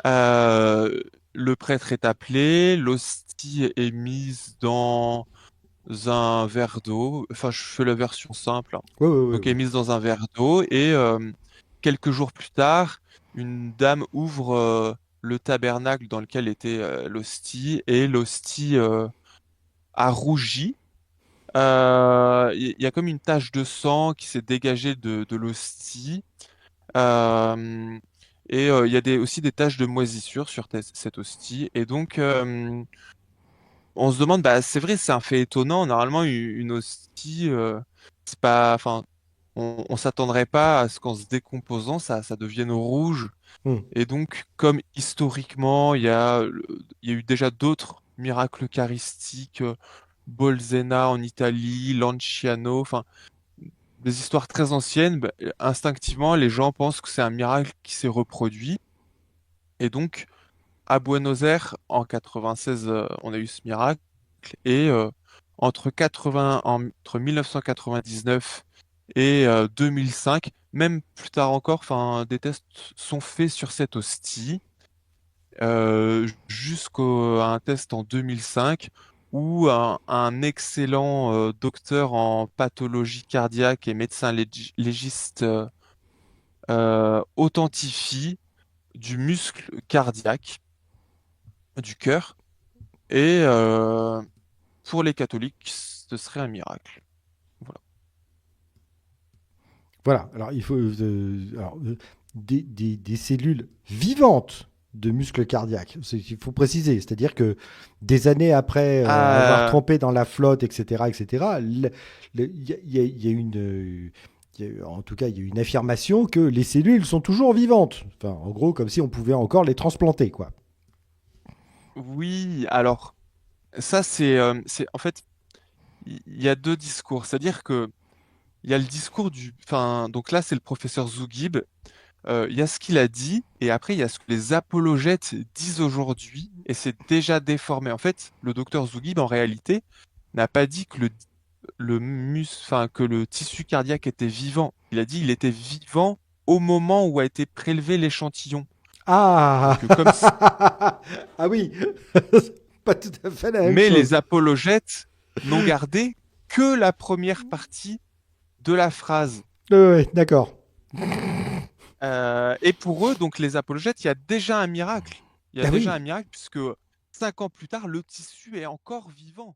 Euh, le prêtre est appelé, l'hostie est mise dans un verre d'eau. Enfin, je fais la version simple, hein. Ouais, ouais, ouais, Donc, elle est ouais. mise dans un verre d'eau et quelques jours plus tard, une dame ouvre le tabernacle dans lequel était l'hostie et l'hostie a rougi. Il y a comme une tache de sang qui s'est dégagée de l'hostie. Euh, et il y a aussi des taches de moisissure sur cette hostie. Et donc, on se demande, bah, c'est vrai, c'est un fait étonnant. Normalement, une hostie, c'est pas, enfin, on s'attendrait pas à ce qu'en se décomposant, ça devienne rouge. Hmm. Et donc, comme historiquement, il y a eu déjà d'autres miracles eucharistiques, Bolsena en Italie, Lanciano, enfin, des histoires très anciennes, bah, instinctivement, les gens pensent que c'est un miracle qui s'est reproduit. Et donc, à Buenos Aires, en 96, on a eu ce miracle. Et entre 1999 et 2005, même plus tard encore, enfin, des tests sont faits sur cette hostie, jusqu'à un test en 2005 où un excellent docteur en pathologie cardiaque et médecin légiste authentifie du muscle cardiaque du cœur. Et pour les catholiques, ce serait un miracle. Voilà. Voilà. Alors, des cellules vivantes de muscles cardiaques. Il faut préciser. C'est-à-dire que des années après avoir Euh, trempé dans la flotte, etc., il y a une. En tout cas, il y a une affirmation que les cellules sont toujours vivantes. Enfin, en gros, comme si on pouvait encore les transplanter, quoi. oui, alors ça en fait, il y a deux discours. C'est-à-dire que il y a le discours enfin, donc là c'est le professeur Zougib. Il y a ce qu'il a dit et après il y a ce que les apologètes disent aujourd'hui et c'est déjà déformé. En fait, le docteur Zougib en réalité n'a pas dit que enfin, que le tissu cardiaque était vivant. Il a dit il était vivant au moment où a été prélevé l'échantillon. Ah. Donc, comme si... Ah oui. Pas tout à fait la même Mais les chose. apologètes n'ont gardé que la première partie de la phrase. Ouais, d'accord. Et pour eux, donc les apologètes, il y a déjà un miracle. Il y a Ah déjà un oui. miracle puisque 5 ans plus tard, le tissu est encore vivant.